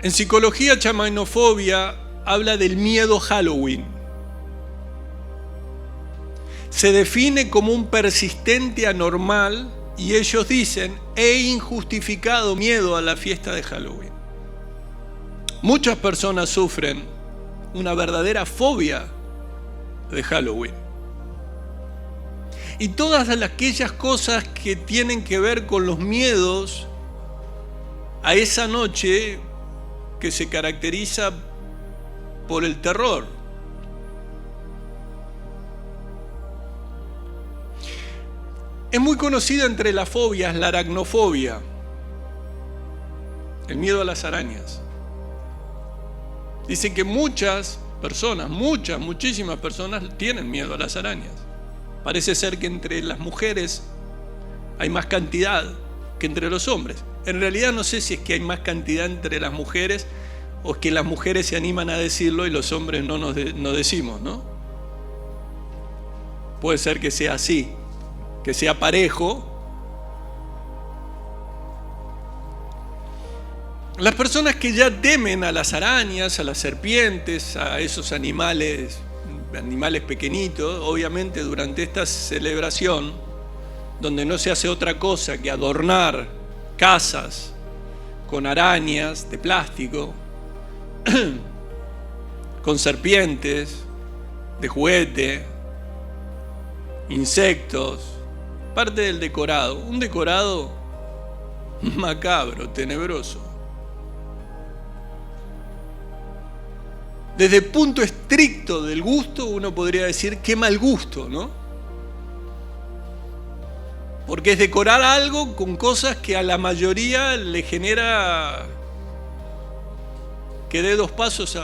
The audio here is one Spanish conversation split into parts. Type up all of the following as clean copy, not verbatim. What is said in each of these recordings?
En psicología, chamainofobia habla del miedo Halloween. Se define como un persistente, anormal, y ellos dicen, e injustificado miedo a la fiesta de Halloween. Muchas personas sufren una verdadera fobia de Halloween. Y todas aquellas cosas que tienen que ver con los miedos a esa noche que se caracteriza por el terror. Es muy conocida entre las fobias la aracnofobia, el miedo a las arañas. Dicen que muchas personas, muchísimas personas tienen miedo a las arañas. Parece ser que entre las mujeres hay más cantidad que entre los hombres. En realidad no sé si es que hay más cantidad entre las mujeres o es que las mujeres se animan a decirlo y los hombres no decimos, ¿no? Puede ser que sea así, que sea parejo. Las personas que ya temen a las arañas, a las serpientes, a esos animales pequeñitos, obviamente durante esta celebración, donde no se hace otra cosa que adornar casas con arañas de plástico, con serpientes de juguete, insectos, parte del decorado, un decorado macabro, tenebroso. Desde el punto estricto del gusto, uno podría decir qué mal gusto, ¿no? Porque es decorar algo con cosas que a la mayoría le genera que dé 2 pasos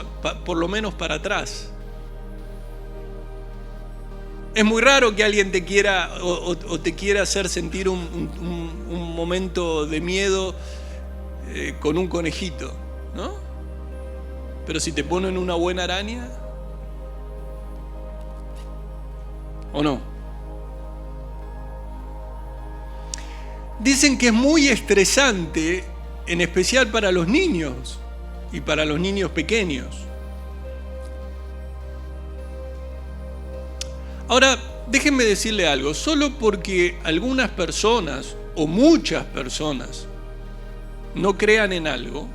por lo menos para atrás. Es muy raro que alguien te quiera o te quiera hacer sentir un momento de miedo con un conejito, ¿no? Pero si te ponen una buena araña, ¿o no? Dicen que es muy estresante, en especial para los niños y para los niños pequeños. Ahora, déjenme decirle algo, solo porque algunas personas o muchas personas no crean en algo,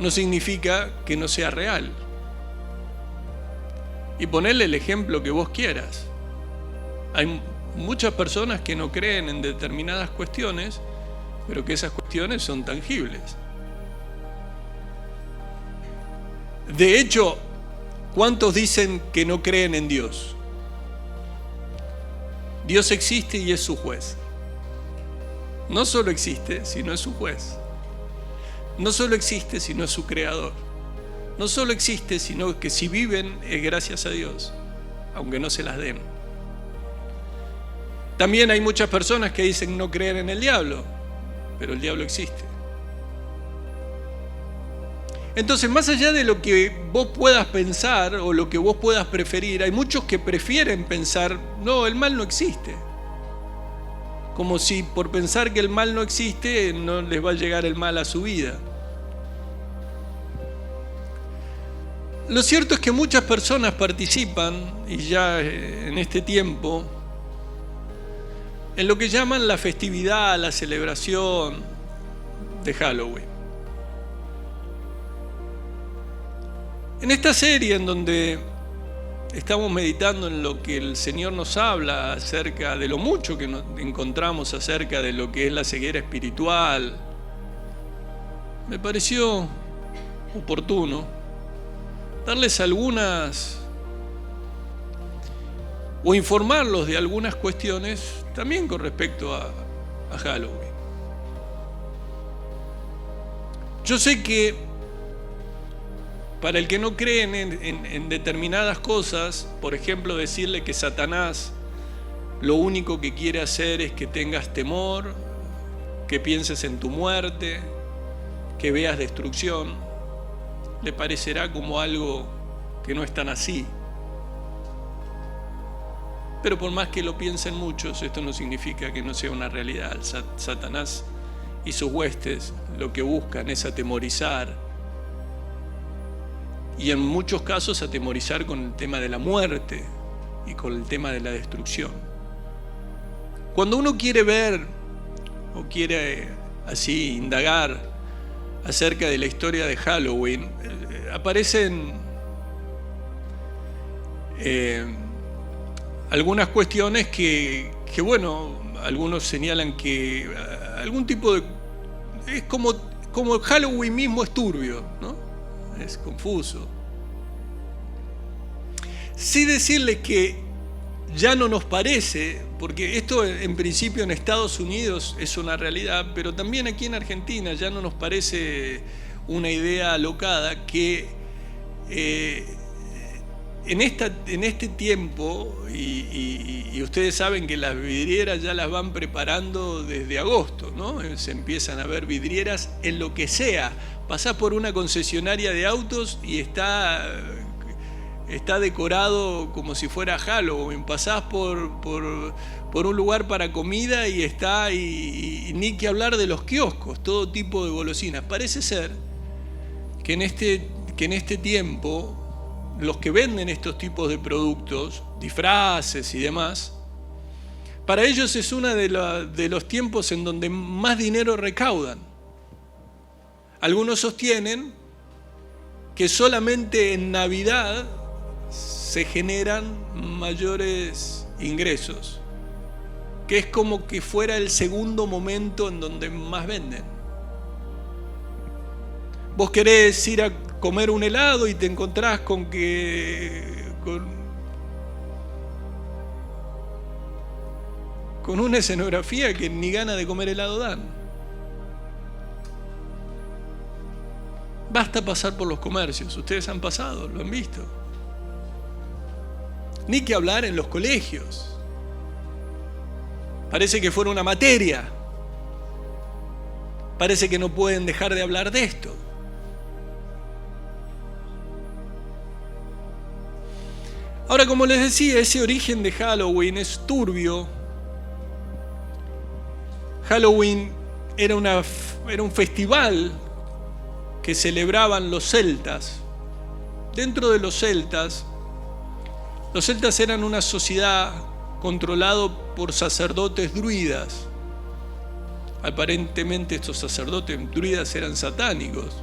no significa que no sea real. Y ponerle el ejemplo que vos quieras. Hay muchas personas que no creen en determinadas cuestiones, pero que esas cuestiones son tangibles. De hecho, ¿cuántos dicen que no creen en Dios? Dios existe y es su juez. No solo existe, sino es su juez. No solo existe, sino es su creador. No solo existe, sino que si viven es gracias a Dios, aunque no se las den. También hay muchas personas que dicen no creer en el diablo, pero el diablo existe. Entonces, más allá de lo que vos puedas pensar o lo que vos puedas preferir, hay muchos que prefieren pensar, no, el mal no existe. Como si por pensar que el mal no existe, no les va a llegar el mal a su vida. Lo cierto es que muchas personas participan, y ya en este tiempo, en lo que llaman la festividad, la celebración de Halloween. En esta serie en donde estamos meditando en lo que el Señor nos habla acerca de lo mucho que nos encontramos acerca de lo que es la ceguera espiritual, me pareció oportuno darles algunas o informarlos de algunas cuestiones también con respecto a Halloween. Yo sé que para el que no cree en determinadas cosas, por ejemplo, decirle que Satanás lo único que quiere hacer es que tengas temor, que pienses en tu muerte, que veas destrucción, le parecerá como algo que no es tan así. Pero por más que lo piensen muchos, esto no significa que no sea una realidad. Satanás y sus huestes lo que buscan es atemorizar, y en muchos casos atemorizar con el tema de la muerte y con el tema de la destrucción. Cuando uno quiere ver o quiere así indagar acerca de la historia de Halloween, aparecen algunas cuestiones que bueno, algunos señalan que algún tipo de... es como Halloween mismo es turbio, ¿no? Es confuso. Sí decirles que ya no nos parece, porque esto en principio en Estados Unidos es una realidad, pero también aquí en Argentina ya no nos parece una idea alocada que en este tiempo, y ustedes saben que las vidrieras ya las van preparando desde agosto, ¿no? Se empiezan a ver vidrieras en lo que sea. Pasás por una concesionaria de autos y está decorado como si fuera Halloween. Pasás por un lugar para comida y está, y ni que hablar de los kioscos, todo tipo de golosinas. Parece ser que en este tiempo los que venden estos tipos de productos, disfraces y demás, para ellos es uno de los tiempos en donde más dinero recaudan. Algunos sostienen que solamente en Navidad se generan mayores ingresos, que es como que fuera el segundo momento en donde más venden. Vos querés ir a comer un helado y te encontrás con una escenografía que ni gana de comer helado dan. Basta pasar por los comercios, ustedes han pasado, lo han visto. Ni que hablar en los colegios. Parece que fuera una materia. Parece que no pueden dejar de hablar de esto. Ahora, como les decía, ese origen de Halloween es turbio. Halloween era un festival que celebraban los celtas. Dentro de los celtas eran una sociedad controlada por sacerdotes druidas. Aparentemente estos sacerdotes druidas eran satánicos,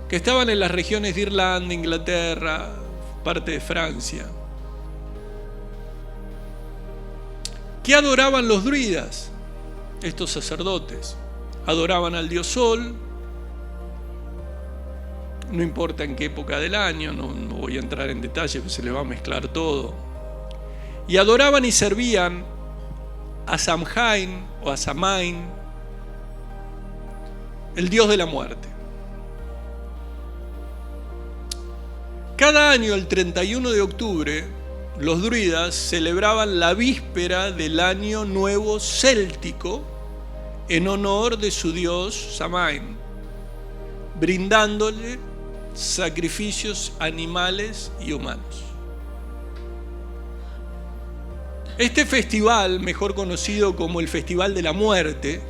que estaban en las regiones de Irlanda, Inglaterra, parte de Francia. ¿Qué adoraban los druidas? Estos sacerdotes adoraban al dios Sol, no importa en qué época del año, no voy a entrar en detalles, se les va a mezclar todo. Y adoraban y servían a Samhain o a Samain, el dios de la muerte. Cada año, el 31 de octubre, los druidas celebraban la víspera del año nuevo céltico en honor de su dios Samain, brindándole sacrificios animales y humanos. Este festival, mejor conocido como el Festival de la Muerte,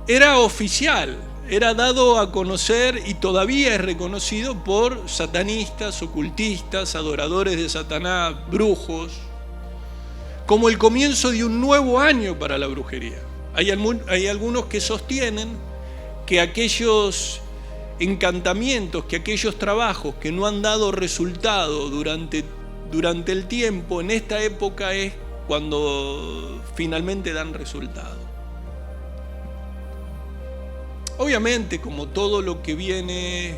era oficial, era dado a conocer y todavía es reconocido por satanistas, ocultistas, adoradores de Satanás, brujos, como el comienzo de un nuevo año para la brujería. Hay algunos que sostienen que aquellos encantamientos, que aquellos trabajos que no han dado resultado durante el tiempo, en esta época es cuando finalmente dan resultado. Obviamente, como todo lo que viene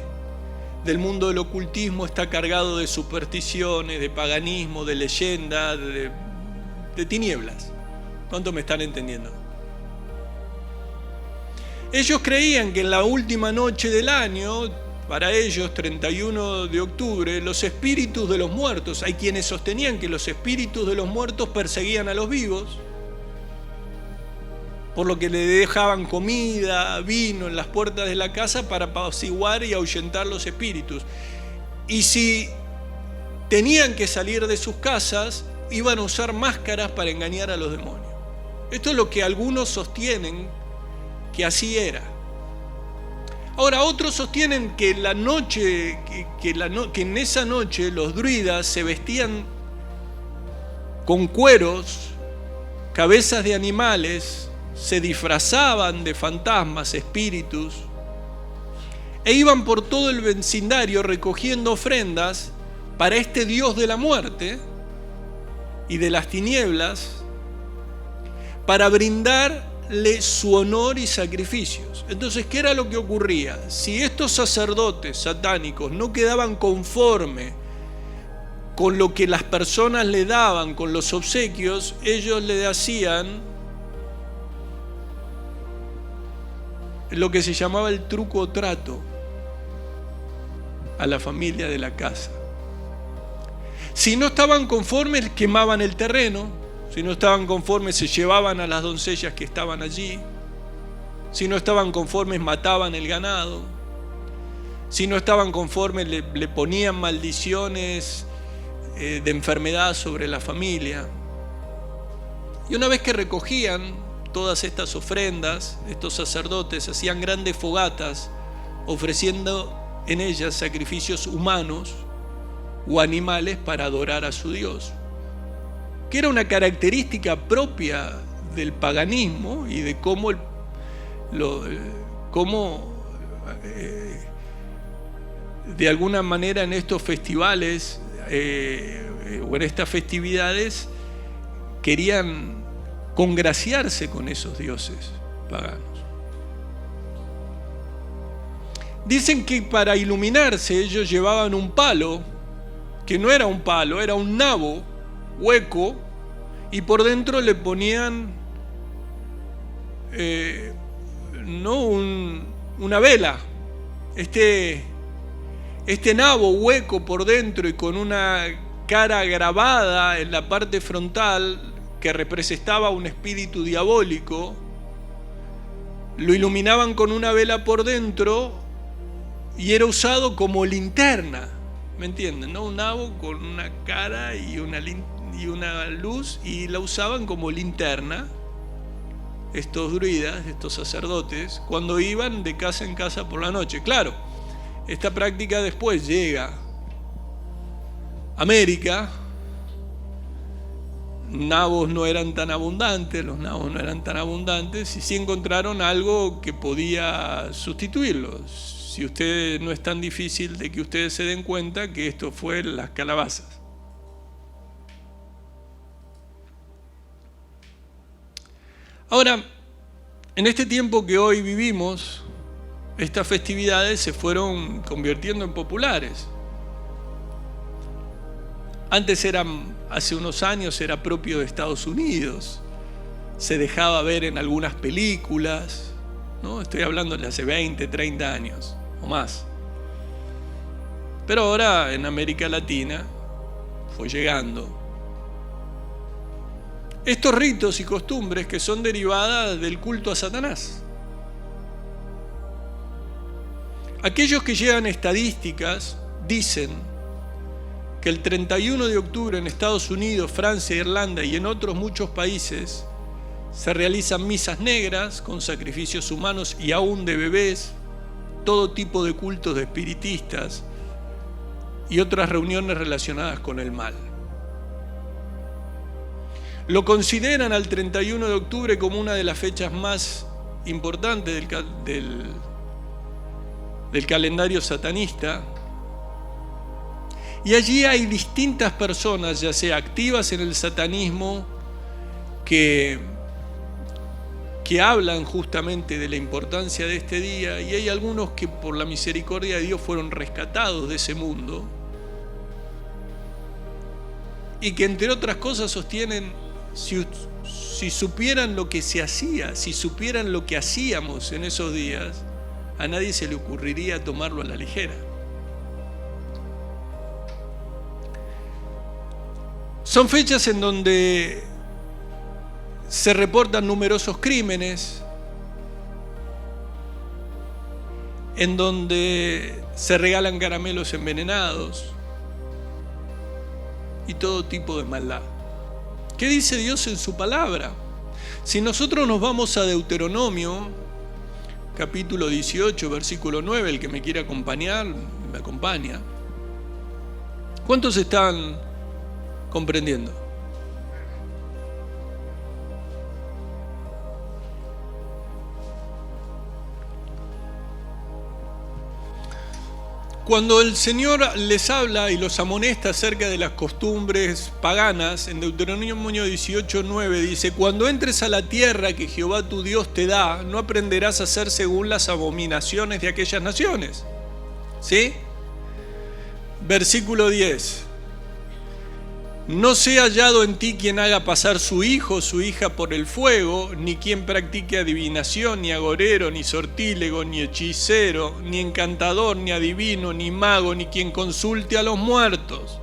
del mundo del ocultismo está cargado de supersticiones, de paganismo, de leyenda, de tinieblas. ¿Cuánto me están entendiendo? Ellos creían que en la última noche del año, para ellos, 31 de octubre, los espíritus de los muertos, hay quienes sostenían que los espíritus de los muertos perseguían a los vivos, por lo que le dejaban comida, vino en las puertas de la casa para apaciguar y ahuyentar los espíritus. Y si tenían que salir de sus casas, iban a usar máscaras para engañar a los demonios. Esto es lo que algunos sostienen que así era. Ahora, otros sostienen que que en esa noche los druidas se vestían con cueros, cabezas de animales, se disfrazaban de fantasmas, espíritus, e iban por todo el vecindario recogiendo ofrendas para este dios de la muerte y de las tinieblas, para brindarle su honor y sacrificios. Entonces, ¿qué era lo que ocurría? Si estos sacerdotes satánicos no quedaban conforme con lo que las personas le daban, con los obsequios, ellos le hacían lo que se llamaba el truco o trato a la familia de la casa. Si no estaban conformes, quemaban el terreno. Si no estaban conformes, se llevaban a las doncellas que estaban allí. Si no estaban conformes, mataban el ganado. Si no estaban conformes, le ponían maldiciones de enfermedad sobre la familia. Y una vez que recogían todas estas ofrendas, estos sacerdotes hacían grandes fogatas, ofreciendo en ellas sacrificios humanos o animales para adorar a su Dios, que era una característica propia del paganismo y de cómo de alguna manera en estos festivales o en estas festividades querían congraciarse con esos dioses paganos. Dicen que para iluminarse ellos llevaban un palo, que no era un palo, era un nabo hueco, y por dentro le ponían una vela. Este nabo hueco por dentro y con una cara grabada en la parte frontal que representaba un espíritu diabólico, lo iluminaban con una vela por dentro y era usado como linterna, ¿me entienden? ¿No? Un nabo con una cara y una luz, y la usaban como linterna estos druidas, estos sacerdotes, cuando iban de casa en casa por la noche. Claro, esta práctica después llega a América. Nabos no eran tan abundantes, los nabos no eran tan abundantes, y sí encontraron algo que podía sustituirlos. Si ustedes, no es tan difícil de que ustedes se den cuenta que esto fue las calabazas. Ahora, en este tiempo que hoy vivimos, estas festividades se fueron convirtiendo en populares. Antes hace unos años era propio de Estados Unidos, se dejaba ver en algunas películas, ¿no? Estoy hablando de hace 20, 30 años o más. Pero ahora en América Latina fue llegando. Estos ritos y costumbres que son derivadas del culto a Satanás. Aquellos que llevan estadísticas dicen que el 31 de octubre en Estados Unidos, Francia, Irlanda y en otros muchos países se realizan misas negras con sacrificios humanos y aún de bebés, todo tipo de cultos de espiritistas y otras reuniones relacionadas con el mal. Lo consideran al 31 de octubre como una de las fechas más importantes del calendario satanista. Y allí hay distintas personas, ya sea activas en el satanismo, que hablan justamente de la importancia de este día, y hay algunos que por la misericordia de Dios fueron rescatados de ese mundo y que entre otras cosas sostienen, si supieran lo que se hacía, si supieran lo que hacíamos en esos días, a nadie se le ocurriría tomarlo a la ligera. Son fechas en donde se reportan numerosos crímenes, en donde se regalan caramelos envenenados y todo tipo de maldad. ¿Qué dice Dios en su palabra? Si nosotros nos vamos a Deuteronomio, capítulo 18, versículo 9, el que me quiera acompañar, me acompaña. ¿Cuántos están comprendiendo? Cuando el Señor les habla y los amonesta acerca de las costumbres paganas, en Deuteronomio 18:9 dice: cuando entres a la tierra que Jehová tu Dios te da, no aprenderás a hacer según las abominaciones de aquellas naciones. ¿Sí? Versículo 10. No sea hallado en ti quien haga pasar su hijo o su hija por el fuego, ni quien practique adivinación, ni agorero, ni sortílego, ni hechicero, ni encantador, ni adivino, ni mago, ni quien consulte a los muertos,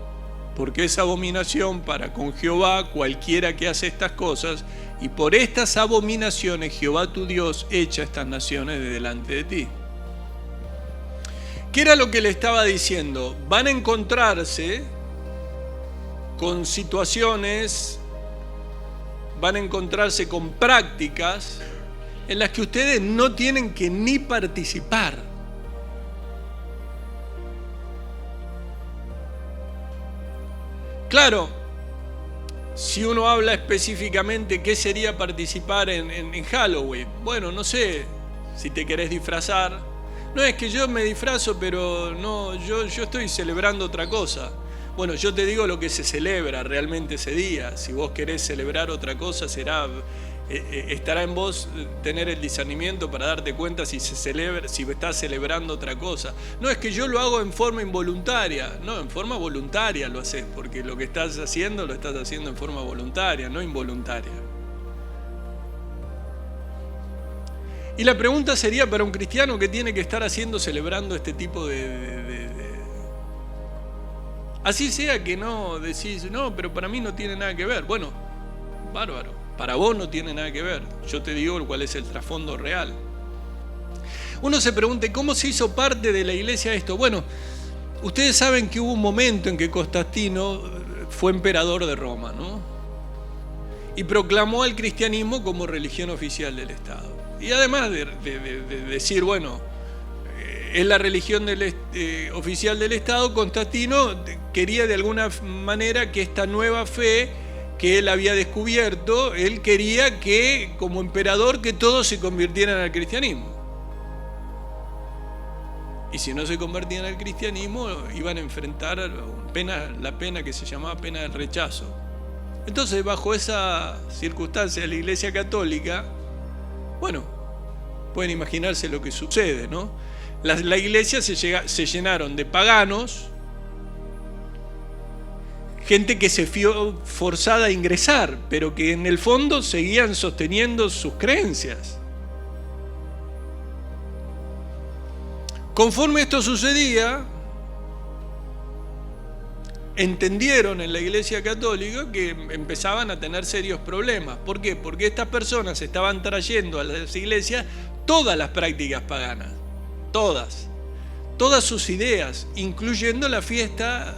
porque es abominación para con Jehová cualquiera que hace estas cosas, y por estas abominaciones Jehová tu Dios echa estas naciones de delante de ti. ¿Qué era lo que le estaba diciendo? Van a encontrarse con situaciones, van a encontrarse con prácticas en las que ustedes no tienen que ni participar. Claro, si uno habla específicamente qué sería participar en Halloween, bueno, no sé, si te querés disfrazar, no es que yo me disfrazo, pero no, yo estoy celebrando otra cosa. Bueno, yo te digo lo que se celebra realmente ese día. Si vos querés celebrar otra cosa, estará en vos tener el discernimiento para darte cuenta si estás celebrando otra cosa. No es que yo lo hago en forma involuntaria, no, en forma voluntaria lo haces, porque lo que estás haciendo lo estás haciendo en forma voluntaria, no involuntaria. Y la pregunta sería para un cristiano, ¿qué tiene que estar haciendo celebrando este tipo Así sea que no decís, no, pero para mí no tiene nada que ver. Bueno, bárbaro, para vos no tiene nada que ver. Yo te digo cuál es el trasfondo real. Uno se pregunta, ¿cómo se hizo parte de la iglesia esto? Bueno, ustedes saben que hubo un momento en que Constantino fue emperador de Roma, ¿no? Y proclamó al cristianismo como religión oficial del Estado. Y además de decir, bueno, es la religión oficial del Estado, Constantino quería de alguna manera que esta nueva fe que él había descubierto, él quería que, como emperador, que todos se convirtieran al cristianismo. Y si no se convertían al cristianismo, iban a enfrentar la pena que se llamaba pena del rechazo. Entonces, bajo esa circunstancia de la Iglesia Católica, bueno, pueden imaginarse lo que sucede, ¿no? La iglesia se llenaron de paganos, gente que se vio forzada a ingresar, pero que en el fondo seguían sosteniendo sus creencias. Conforme esto sucedía, entendieron en la Iglesia Católica que empezaban a tener serios problemas. ¿Por qué? Porque estas personas estaban trayendo a las iglesias todas las prácticas paganas. Todas sus ideas, incluyendo la fiesta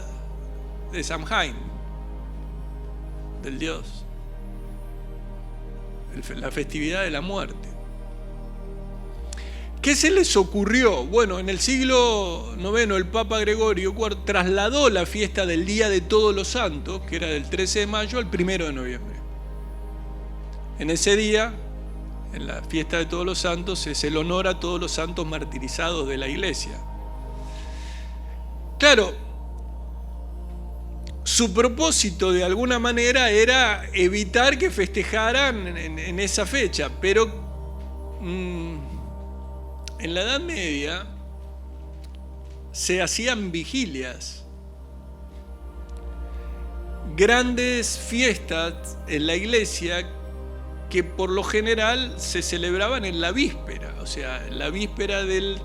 de Samhain, del dios, la festividad de la muerte. ¿Qué se les ocurrió? Bueno, en el siglo IX el Papa Gregorio IV trasladó la fiesta del Día de Todos los Santos, que era del 13 de mayo, al 1 de noviembre. En ese día, en la fiesta de Todos los Santos, es el honor a todos los santos martirizados de la iglesia. Claro, su propósito de alguna manera era evitar que festejaran en esa fecha, pero en la Edad Media se hacían vigilias, grandes fiestas en la iglesia que por lo general se celebraban en la víspera, o sea, la víspera del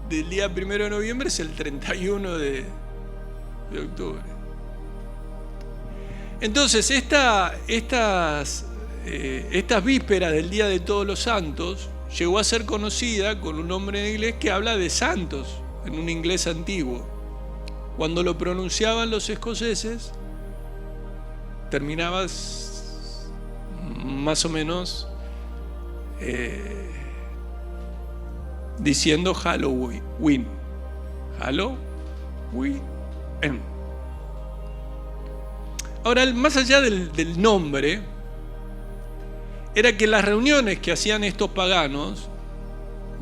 día 1 de noviembre es el 31 de octubre. Entonces, estas vísperas del Día de Todos los Santos llegó a ser conocida con un nombre en inglés que habla de santos, en un inglés antiguo. Cuando lo pronunciaban los escoceses, terminabas más o menos diciendo Halloween. Halloween. Ahora, más allá del nombre, era que las reuniones que hacían estos paganos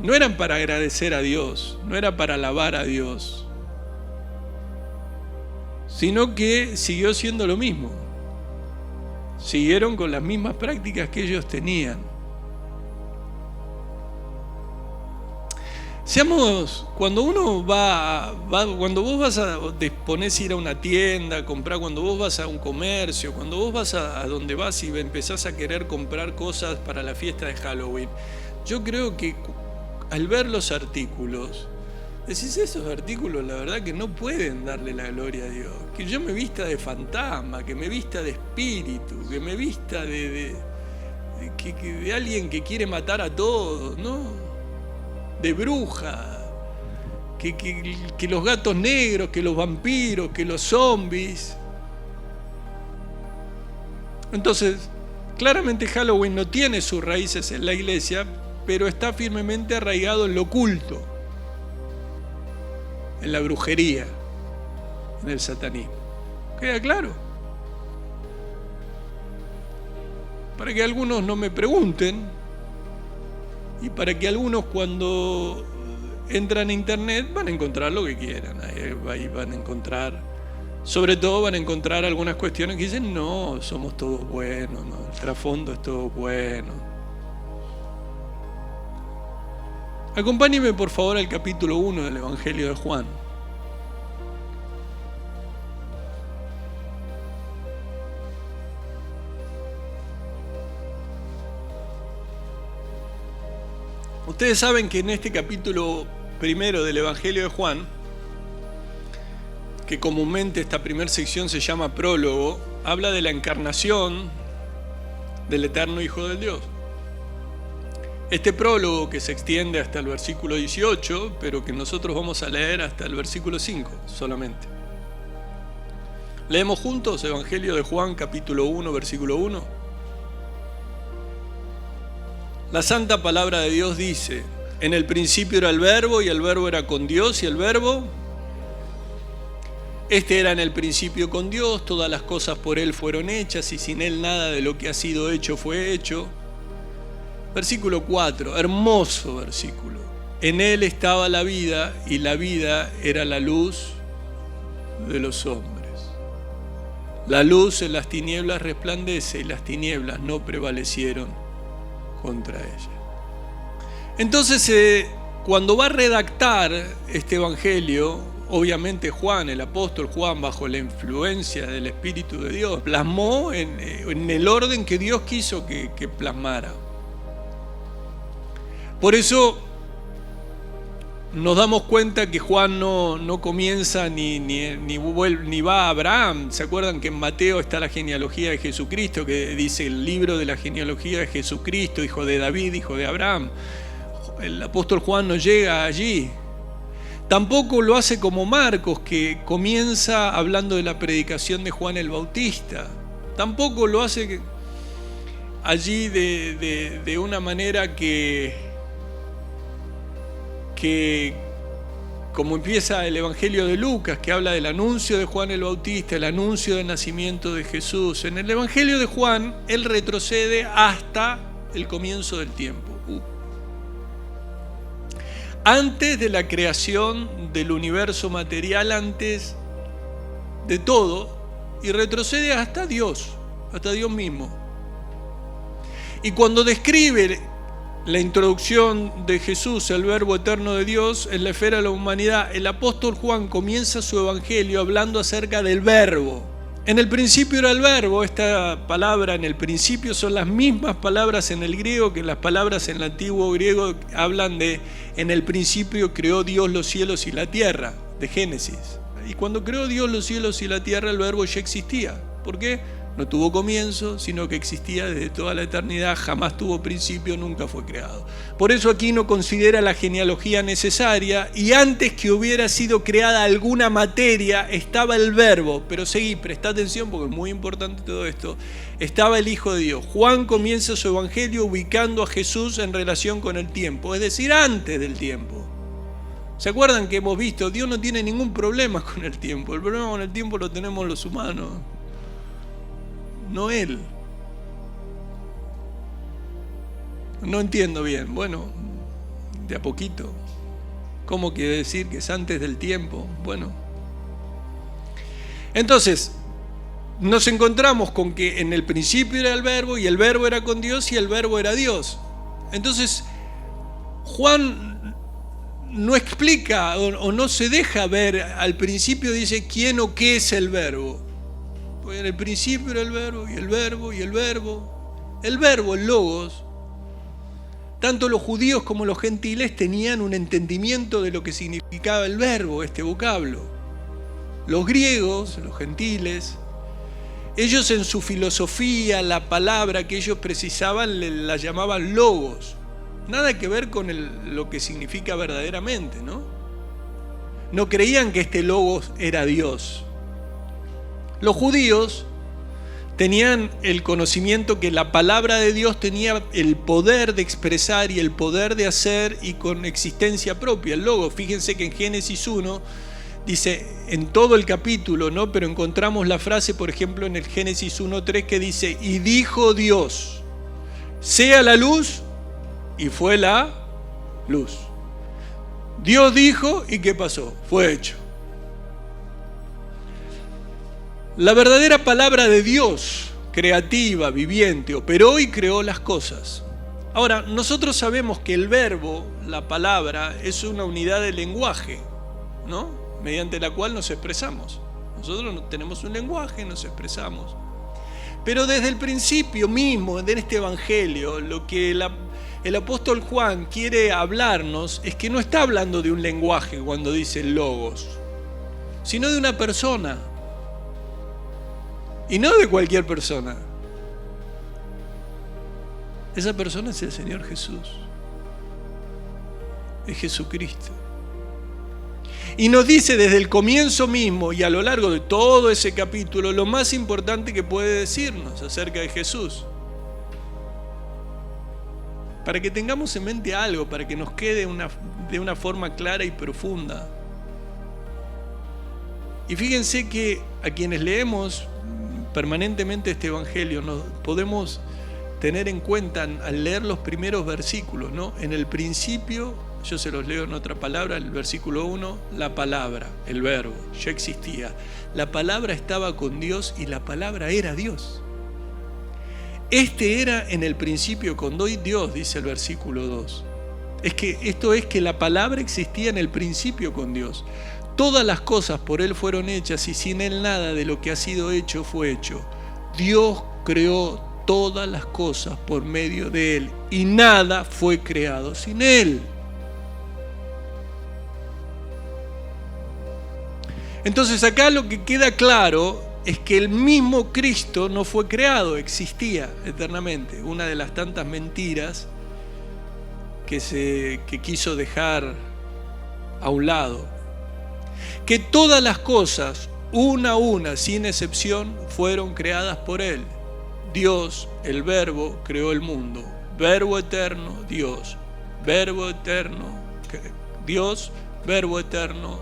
no eran para agradecer a Dios, no era para alabar a Dios, sino que siguió siendo lo mismo. Siguieron con las mismas prácticas que ellos tenían. Cuando uno cuando vos vas a disponés a ir a una tienda, comprar, cuando vos vas a un comercio, cuando vos vas a donde vas y empezás a querer comprar cosas para la fiesta de Halloween, yo creo que al ver los artículos, decís, esos artículos la verdad que no pueden darle la gloria a Dios. Que yo me vista de fantasma, que me vista de espíritu, que me vista de alguien que quiere matar a todos, ¿no? De bruja, que los gatos negros, que los vampiros, que los zombies. Entonces, claramente Halloween no tiene sus raíces en la iglesia, pero está firmemente arraigado en lo oculto, en la brujería, en el satanismo. ¿Queda claro? Para que algunos no me pregunten, y para que algunos cuando entran a internet van a encontrar lo que quieran. Ahí van a encontrar, sobre todo van a encontrar algunas cuestiones que dicen, no, somos todos buenos, ¿no? El trasfondo es todo bueno. Acompáñenme por favor al capítulo 1 del Evangelio de Juan. Ustedes saben que en este capítulo primero del Evangelio de Juan, que comúnmente esta primera sección se llama prólogo, habla de la encarnación del eterno Hijo de Dios. Este prólogo, que se extiende hasta el versículo 18, pero que nosotros vamos a leer hasta el versículo 5 solamente. Leemos juntos Evangelio de Juan, capítulo 1, versículo 1. La santa palabra de Dios dice: en el principio era el Verbo, y el Verbo era con Dios, y el Verbo, este era en el principio con Dios, todas las cosas por Él fueron hechas, y sin Él nada de lo que ha sido hecho fue hecho. Versículo 4, hermoso versículo. En Él estaba la vida, y la vida era la luz de los hombres. La luz en las tinieblas resplandece, y las tinieblas no prevalecieron contra ella. Entonces, cuando va a redactar este evangelio, obviamente Juan, el apóstol Juan, bajo la influencia del Espíritu de Dios, plasmó en el orden que Dios quiso que plasmara. Por eso nos damos cuenta que Juan no comienza ni va a Abraham. ¿Se acuerdan que en Mateo está la genealogía de Jesucristo, que dice el libro de la genealogía de Jesucristo, hijo de David, hijo de Abraham? El apóstol Juan no llega allí. Tampoco lo hace como Marcos, que comienza hablando de la predicación de Juan el Bautista. Tampoco lo hace allí de una manera que como empieza el Evangelio de Lucas, que habla del anuncio de Juan el Bautista, el anuncio del nacimiento de Jesús. En el Evangelio de Juan, él retrocede hasta el comienzo del tiempo. Antes de la creación del universo material, antes de todo, y retrocede hasta Dios mismo. Y cuando describe la introducción de Jesús, el Verbo eterno de Dios, en la esfera de la humanidad, el apóstol Juan comienza su evangelio hablando acerca del Verbo. En el principio era el Verbo. Esta palabra, en el principio, son las mismas palabras en el griego que las palabras en el antiguo griego hablan de: en el principio creó Dios los cielos y la tierra, de Génesis. Y cuando creó Dios los cielos y la tierra, el Verbo ya existía. ¿Por qué? No tuvo comienzo, sino que existía desde toda la eternidad, jamás tuvo principio, nunca fue creado. Por eso aquí no considera la genealogía necesaria, y antes que hubiera sido creada alguna materia, estaba el Verbo. Pero seguí, presta atención porque es muy importante todo esto. Estaba el Hijo de Dios. Juan comienza su evangelio ubicando a Jesús en relación con el tiempo, es decir, antes del tiempo. ¿Se acuerdan que hemos visto? Dios no tiene ningún problema con el tiempo. El problema con el tiempo lo tenemos los humanos, no Él. No entiendo bien. Bueno, de a poquito. ¿Cómo quiere decir que es antes del tiempo? Bueno. Entonces, nos encontramos con que en el principio era el Verbo, y el Verbo era con Dios, y el Verbo era Dios. Entonces, Juan no explica o no se deja ver. Al principio dice quién o qué es el Verbo. Pues en el principio era el Verbo, y el Verbo, y el Verbo. El Verbo, el Logos. Tanto los judíos como los gentiles tenían un entendimiento de lo que significaba el Verbo, este vocablo. Los griegos, los gentiles, ellos en su filosofía, la palabra que ellos precisaban la llamaban Logos. Nada que ver con lo que significa verdaderamente, ¿no? No creían que este Logos era Dios. Los judíos tenían el conocimiento que la palabra de Dios tenía el poder de expresar y el poder de hacer, y con existencia propia, el Logos. Fíjense que en Génesis 1 dice, en todo el capítulo, ¿no? Pero encontramos la frase, por ejemplo, en el Génesis 1:3 que dice, y dijo Dios, sea la luz, y fue la luz. Dios dijo, ¿y qué pasó? Fue hecho. La verdadera palabra de Dios, creativa, viviente, operó y creó las cosas. Ahora, nosotros sabemos que el verbo, la palabra, es una unidad de lenguaje, ¿no? Mediante la cual nos expresamos. Nosotros tenemos un lenguaje, nos expresamos. Pero desde el principio mismo de este evangelio, lo que el apóstol Juan quiere hablarnos es que no está hablando de un lenguaje cuando dice logos, sino de una persona. Y no de cualquier persona. Esa persona es el Señor Jesús. Es Jesucristo. Y nos dice desde el comienzo mismo y a lo largo de todo ese capítulo lo más importante que puede decirnos acerca de Jesús. Para que tengamos en mente algo, para que nos quede de una forma clara y profunda. Y fíjense que a quienes leemos permanentemente este evangelio nos podemos tener en cuenta al leer los primeros versículos, ¿no? En el principio, yo se los leo en otra palabra, el versículo 1, la palabra, el verbo, ya existía. La palabra estaba con Dios y la palabra era Dios. Este era en el principio con Dios, dice el versículo 2. Esto es que la palabra existía en el principio con Dios. Todas las cosas por Él fueron hechas y sin Él nada de lo que ha sido hecho fue hecho. Dios creó todas las cosas por medio de Él y nada fue creado sin Él. Entonces acá lo que queda claro es que el mismo Cristo no fue creado, existía eternamente. Una de las tantas mentiras que quiso dejar a un lado. Que todas las cosas, una a una, sin excepción, fueron creadas por Él. Dios, el Verbo, creó el mundo. Verbo eterno, Dios. Verbo eterno, Dios. Verbo eterno,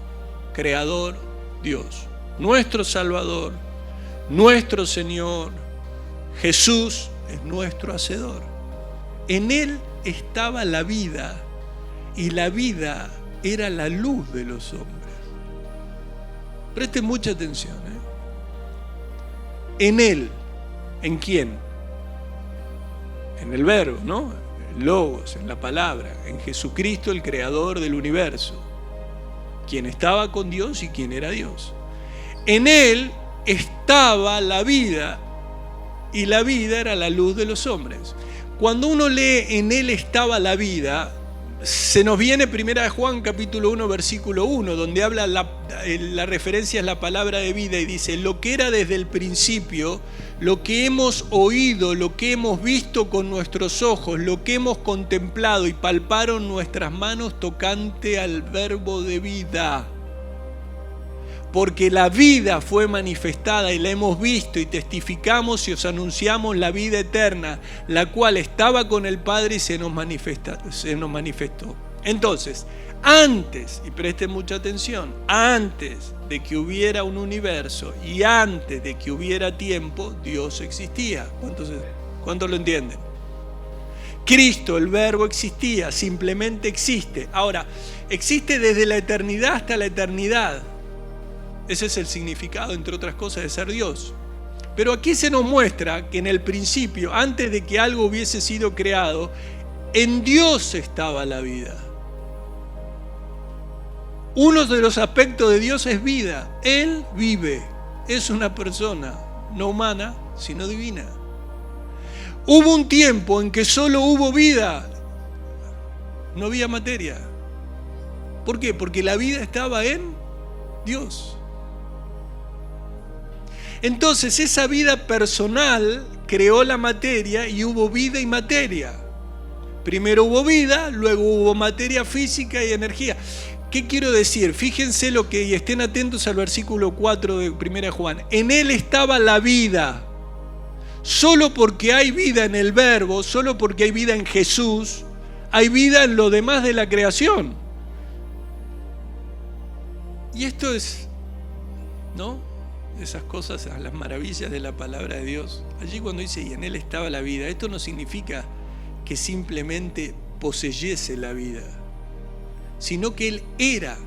Creador, Dios. Nuestro Salvador, nuestro Señor, Jesús es nuestro Hacedor. En Él estaba la vida, y la vida era la luz de los hombres. Presten mucha atención, En Él, ¿en quién? En el verbo, ¿no? El logos, en la palabra, en Jesucristo, el creador del universo, quien estaba con Dios y quien era Dios. En Él estaba la vida, y la vida era la luz de los hombres. Cuando uno lee en Él estaba la vida, se nos viene 1 Juan capítulo 1 versículo 1, donde habla la referencia es la palabra de vida y dice: lo que era desde el principio, lo que hemos oído, lo que hemos visto con nuestros ojos, lo que hemos contemplado y palparon nuestras manos tocante al verbo de vida. Porque la vida fue manifestada y la hemos visto y testificamos y os anunciamos la vida eterna, la cual estaba con el Padre y se nos manifestó. Entonces, antes, y presten mucha atención, antes de que hubiera un universo y antes de que hubiera tiempo, Dios existía. ¿Cuántos lo entienden? Cristo, el verbo, existía, simplemente existe. Ahora, existe desde la eternidad hasta la eternidad. Ese es el significado, entre otras cosas, de ser Dios. Pero aquí se nos muestra que en el principio, antes de que algo hubiese sido creado, en Dios estaba la vida. Uno de los aspectos de Dios es vida. Él vive. Es una persona, no humana, sino divina. Hubo un tiempo en que solo hubo vida. No había materia. ¿Por qué? Porque la vida estaba en Dios. Entonces esa vida personal creó la materia y hubo vida y materia. Primero hubo vida, luego hubo materia física y energía. ¿Qué quiero decir? Fíjense y estén atentos al versículo 4 de 1 Juan. En él estaba la vida. Solo porque hay vida en el verbo, solo porque hay vida en Jesús, hay vida en lo demás de la creación. Y esto es, ¿no? Esas cosas, las maravillas de la palabra de Dios. Allí cuando dice, y en él estaba la vida, esto no significa que simplemente poseyese la vida, sino que él era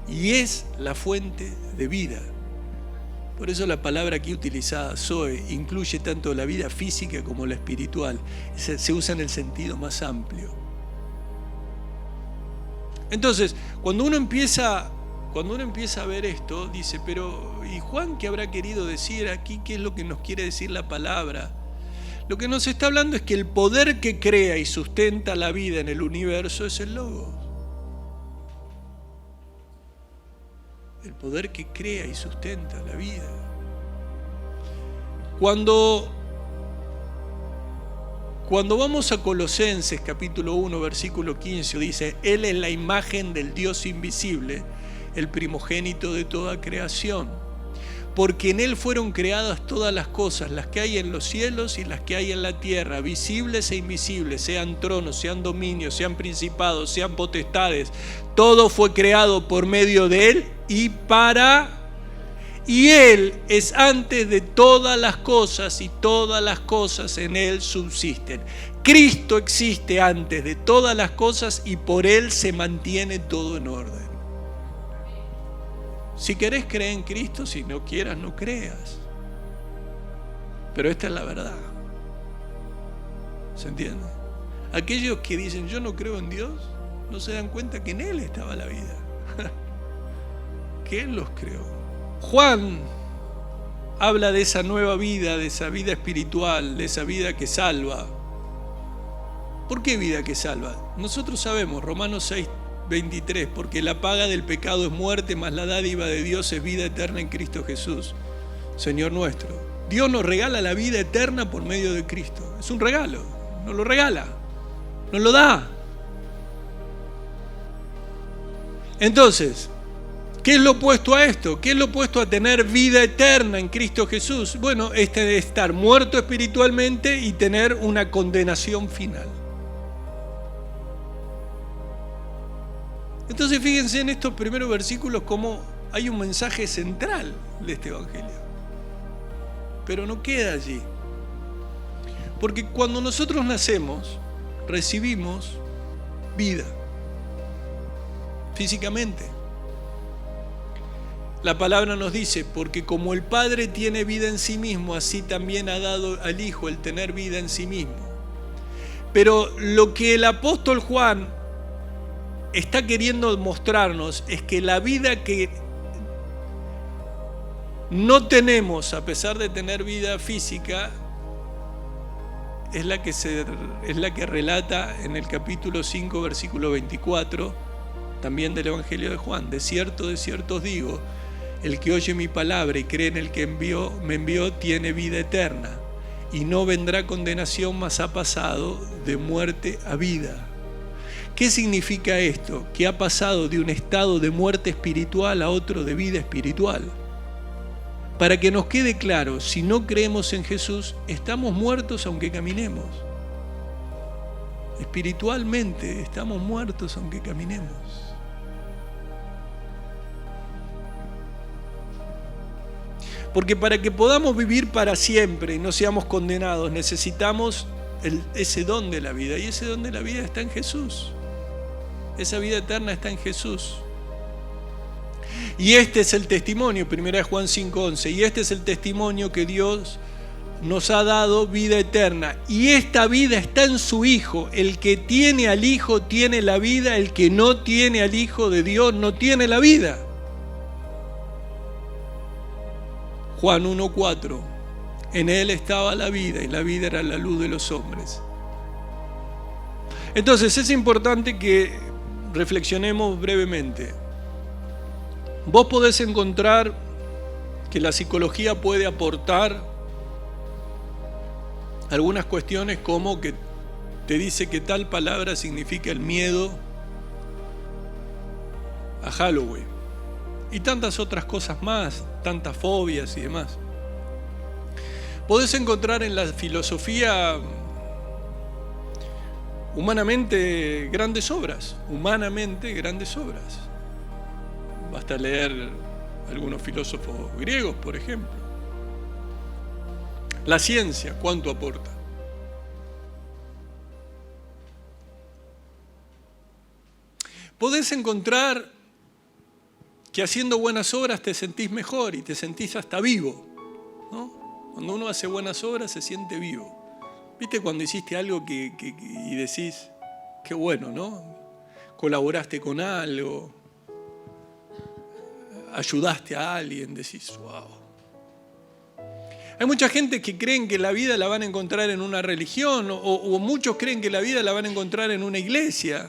y es la fuente de vida. Por eso la palabra aquí utilizada, Zoe, incluye tanto la vida física como la espiritual. Se usa en el sentido más amplio. Entonces, cuando uno empieza a ver esto, dice, pero ¿y Juan qué habrá querido decir aquí? ¿Qué es lo que nos quiere decir la palabra? Lo que nos está hablando es que el poder que crea y sustenta la vida en el universo es el Logos. El poder que crea y sustenta la vida. Cuando vamos a Colosenses capítulo 1 versículo 15, dice, Él es la imagen del Dios invisible, el primogénito de toda creación, porque en Él fueron creadas todas las cosas, las que hay en los cielos y las que hay en la tierra, visibles e invisibles, sean tronos, sean dominios, sean principados, sean potestades. Todo fue creado por medio de Él y Él es antes de todas las cosas y todas las cosas en Él subsisten. Cristo existe antes de todas las cosas y por Él se mantiene todo en orden. Si querés, cree en Cristo. Si no quieras, no creas. Pero esta es la verdad. ¿Se entiende? Aquellos que dicen yo no creo en Dios, no se dan cuenta que en Él estaba la vida. Que Él los creó. Juan habla de esa nueva vida, de esa vida espiritual, de esa vida que salva. ¿Por qué vida que salva? Nosotros sabemos, Romanos 6:23, porque la paga del pecado es muerte, mas la dádiva de Dios es vida eterna en Cristo Jesús, Señor nuestro. Dios nos regala la vida eterna por medio de Cristo. Es un regalo, nos lo regala, nos lo da. Entonces, ¿qué es lo opuesto a esto? ¿Qué es lo opuesto a tener vida eterna en Cristo Jesús? Bueno, de estar muerto espiritualmente y tener una condenación final. Entonces fíjense en estos primeros versículos cómo hay un mensaje central de este evangelio. Pero no queda allí. Porque cuando nosotros nacemos, recibimos vida. Físicamente. La palabra nos dice, porque como el Padre tiene vida en sí mismo, así también ha dado al Hijo el tener vida en sí mismo. Pero lo que el apóstol Juan está queriendo mostrarnos es que la vida que no tenemos, a pesar de tener vida física, es la que relata en el capítulo 5, versículo 24, también del Evangelio de Juan. De cierto os digo, el que oye mi palabra y cree en el que me envió tiene vida eterna, y no vendrá condenación, mas ha pasado de muerte a vida. ¿Qué significa esto? Que ha pasado de un estado de muerte espiritual a otro de vida espiritual. Para que nos quede claro, si no creemos en Jesús, estamos muertos aunque caminemos. Espiritualmente estamos muertos aunque caminemos. Porque para que podamos vivir para siempre y no seamos condenados, necesitamos ese don de la vida. Y ese don de la vida está en Jesús. Esa vida eterna está en Jesús. Y este es el testimonio, 1 Juan 5:11, y este es el testimonio que Dios nos ha dado vida eterna. Y esta vida está en su Hijo. El que tiene al Hijo tiene la vida, el que no tiene al Hijo de Dios no tiene la vida. Juan 1:4, en él estaba la vida y la vida era la luz de los hombres. Entonces es importante que reflexionemos brevemente. Vos podés encontrar que la psicología puede aportar algunas cuestiones como que te dice que tal palabra significa el miedo a Halloween y tantas otras cosas más, tantas fobias y demás. Podés encontrar en la filosofía humanamente grandes obras. Basta leer algunos filósofos griegos, por ejemplo. La ciencia, ¿cuánto aporta? Podés encontrar que haciendo buenas obras te sentís mejor y te sentís hasta vivo, ¿no? Cuando uno hace buenas obras se siente vivo. ¿Viste cuando hiciste algo y decís, qué bueno, ¿no? Colaboraste con algo, ayudaste a alguien, decís, wow. Hay mucha gente que creen que la vida la van a encontrar en una religión o muchos creen que la vida la van a encontrar en una iglesia.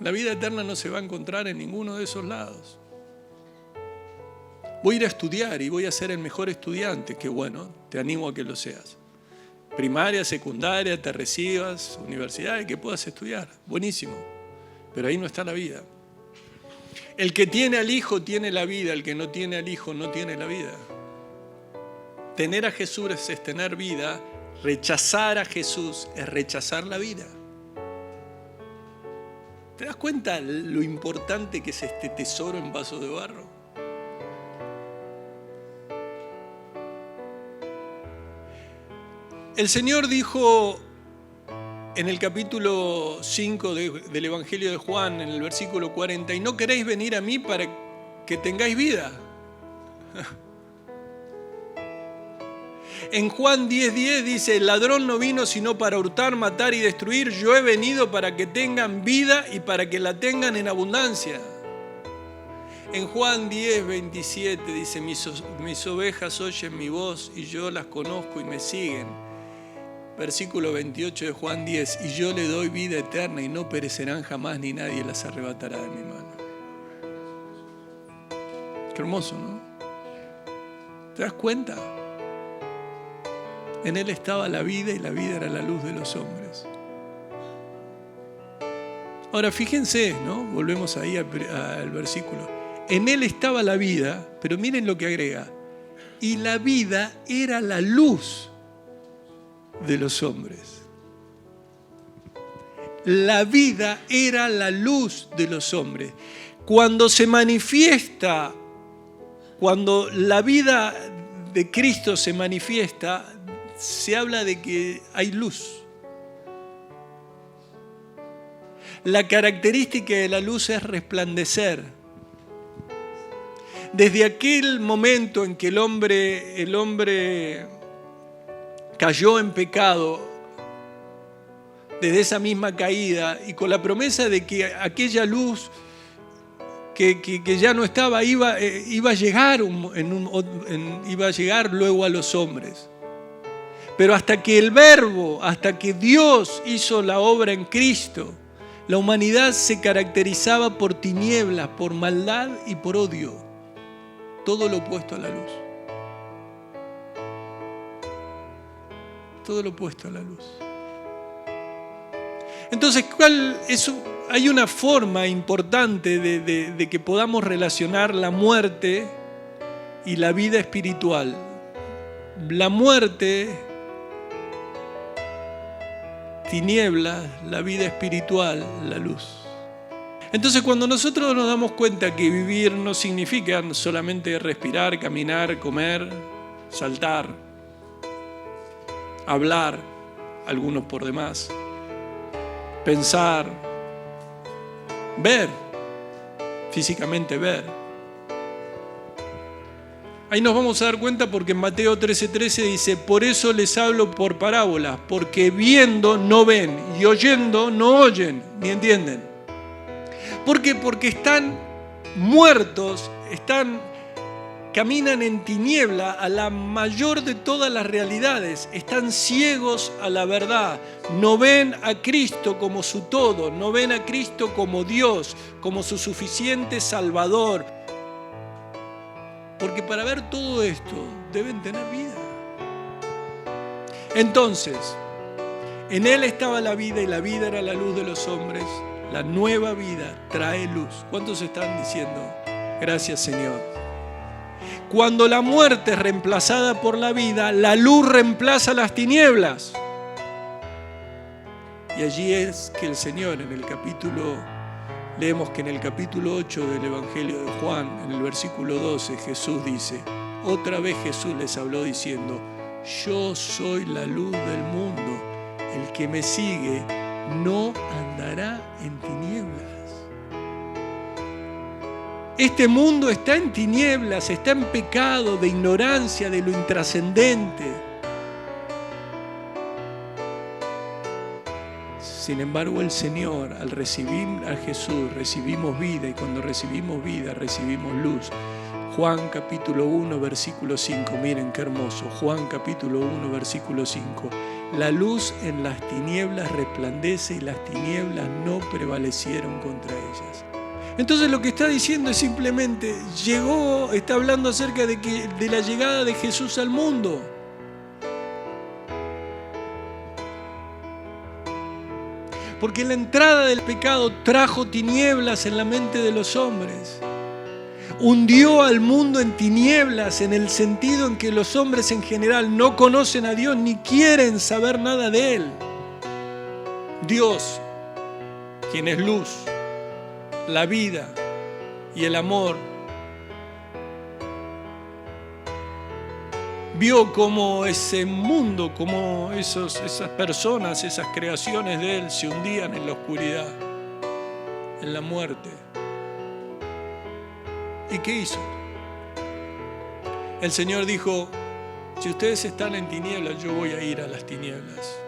La vida eterna no se va a encontrar en ninguno de esos lados. Voy a ir a estudiar y voy a ser el mejor estudiante, que bueno, te animo a que lo seas. Primaria, secundaria, te recibas, universidad, y que puedas estudiar, buenísimo. Pero ahí no está la vida. El que tiene al Hijo tiene la vida, el que no tiene al Hijo no tiene la vida. Tener a Jesús es tener vida, rechazar a Jesús es rechazar la vida. ¿Te das cuenta lo importante que es este tesoro en vaso de barro? El Señor dijo en el capítulo 5 del Evangelio de Juan, en el versículo 40, ¿y no queréis venir a mí para que tengáis vida? En Juan 10:10 dice, el ladrón no vino sino para hurtar, matar y destruir. Yo he venido para que tengan vida y para que la tengan en abundancia. En Juan 10:27 dice, mis ovejas oyen mi voz y yo las conozco y me siguen. Versículo 28 de Juan 10, y yo le doy vida eterna y no perecerán jamás ni nadie las arrebatará de mi mano. Qué hermoso, ¿no? ¿Te das cuenta? En él estaba la vida y la vida era la luz de los hombres. Ahora fíjense, ¿no? Volvemos ahí al versículo. En él estaba la vida, pero miren lo que agrega. Y la vida era la luz de los hombres. La vida era la luz de los hombres. Cuando se manifiesta, cuando la vida de Cristo se manifiesta, se habla de que hay luz. La característica de la luz es resplandecer. Desde aquel momento en que el hombre cayó en pecado, desde esa misma caída, y con la promesa de que aquella luz que ya no estaba, iba a llegar iba a llegar luego a los hombres. Pero hasta que el Verbo, hasta que Dios hizo la obra en Cristo, la humanidad se caracterizaba por tinieblas, por maldad y por odio. Todo lo opuesto a la luz. Todo lo opuesto a la luz. Entonces, hay una forma importante de que podamos relacionar la muerte y la vida espiritual. La muerte, tinieblas, la vida espiritual, la luz. Entonces, cuando nosotros nos damos cuenta que vivir no significa solamente respirar, caminar, comer, saltar, hablar, algunos por demás, pensar, ver, físicamente ver. Ahí nos vamos a dar cuenta porque en Mateo 13:13 dice: por eso les hablo por parábolas, porque viendo no ven y oyendo no oyen ni entienden. ¿Por qué? Porque están muertos, caminan en tiniebla a la mayor de todas las realidades, están ciegos a la verdad, no ven a Cristo como su todo, no ven a Cristo como Dios, como su suficiente Salvador. Porque para ver todo esto deben tener vida. Entonces, en Él estaba la vida y la vida era la luz de los hombres. La nueva vida trae luz. ¿Cuántos están diciendo gracias, Señor? Cuando la muerte es reemplazada por la vida, la luz reemplaza las tinieblas. Y allí es que el Señor leemos que en el capítulo 8 del Evangelio de Juan, en el versículo 12, Jesús dice, otra vez Jesús les habló diciendo: yo soy la luz del mundo, el que me sigue no andará en tinieblas. Este mundo está en tinieblas, está en pecado, de ignorancia, de lo intrascendente. Sin embargo, el Señor, al recibir a Jesús, recibimos vida, y cuando recibimos vida, recibimos luz. Juan capítulo 1, versículo 5, miren qué hermoso. Juan capítulo 1, versículo 5. La luz en las tinieblas resplandece y las tinieblas no prevalecieron contra ellas. Entonces lo que está diciendo es simplemente, está hablando acerca de la llegada de Jesús al mundo. Porque la entrada del pecado trajo tinieblas en la mente de los hombres. Hundió al mundo en tinieblas en el sentido en que los hombres en general no conocen a Dios ni quieren saber nada de Él. Dios, quien es luz, la vida y el amor, vio cómo ese mundo, cómo esas personas, esas creaciones de Él se hundían en la oscuridad, en la muerte. ¿Y qué hizo? El Señor dijo: si ustedes están en tinieblas, yo voy a ir a las tinieblas.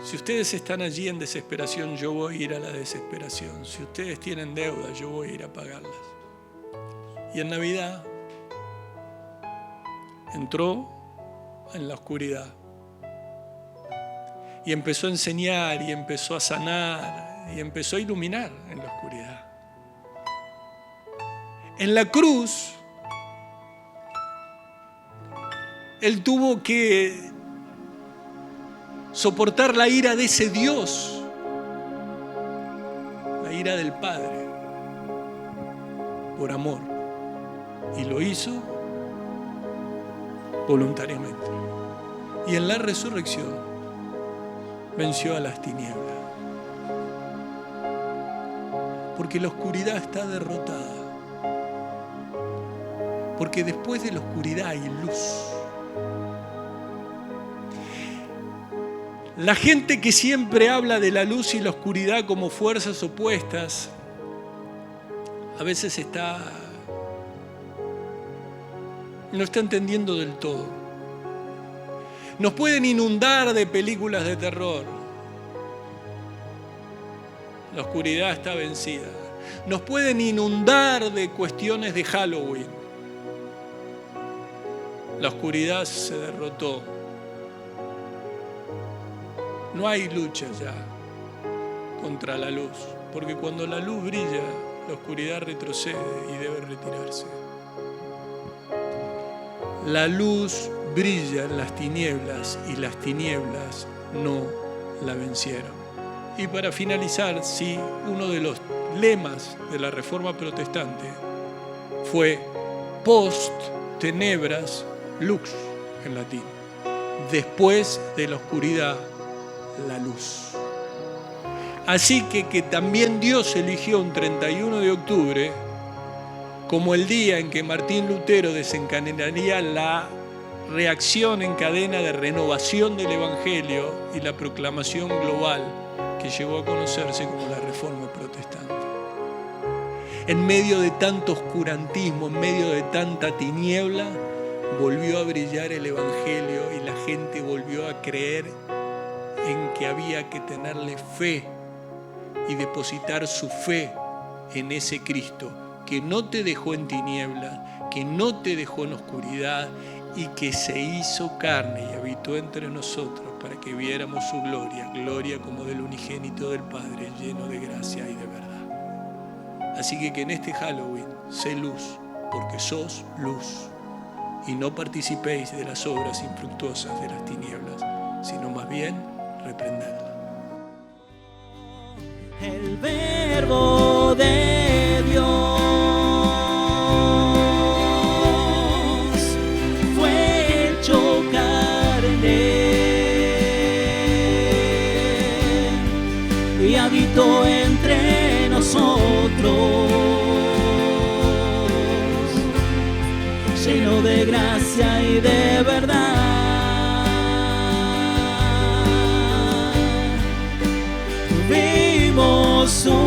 Si ustedes están allí en desesperación, yo voy a ir a la desesperación. Si ustedes tienen deudas, yo voy a ir a pagarlas. Y en Navidad entró en la oscuridad y empezó a enseñar y empezó a sanar y empezó a iluminar en la oscuridad. En la cruz, Él tuvo que soportar la ira de ese Dios, la ira del Padre, por amor. Y lo hizo voluntariamente. Y en la resurrección venció a las tinieblas. Porque la oscuridad está derrotada. Porque después de la oscuridad hay luz. La gente que siempre habla de la luz y la oscuridad como fuerzas opuestas, a veces no está entendiendo del todo. Nos pueden inundar de películas de terror. La oscuridad está vencida. nos pueden inundar de cuestiones de Halloween. La oscuridad se derrotó. No hay lucha ya contra la luz, porque cuando la luz brilla, la oscuridad retrocede y debe retirarse. La luz brilla en las tinieblas y las tinieblas no la vencieron. Y para finalizar, sí, uno de los lemas de la Reforma Protestante fue post tenebras lux en latín. Después de la oscuridad, la luz. Así que también Dios eligió un 31 de octubre como el día en que Martín Lutero desencadenaría la reacción en cadena de renovación del Evangelio y la proclamación global que llegó a conocerse como la Reforma Protestante. En medio de tanto oscurantismo, en medio de tanta tiniebla, volvió a brillar el Evangelio y la gente volvió a creer en que había que tenerle fe y depositar su fe en ese Cristo que no te dejó en tinieblas, que no te dejó en oscuridad y que se hizo carne y habitó entre nosotros para que viéramos su gloria, gloria como del unigénito del Padre, lleno de gracia y de verdad. Así que en este Halloween sé luz, porque sos luz, y no participéis de las obras infructuosas de las tinieblas, sino más bien reprendedlas. El Verbo de Dios fue hecho carne y habitó entre nosotros, lleno de gracia y de verdad. Vimos su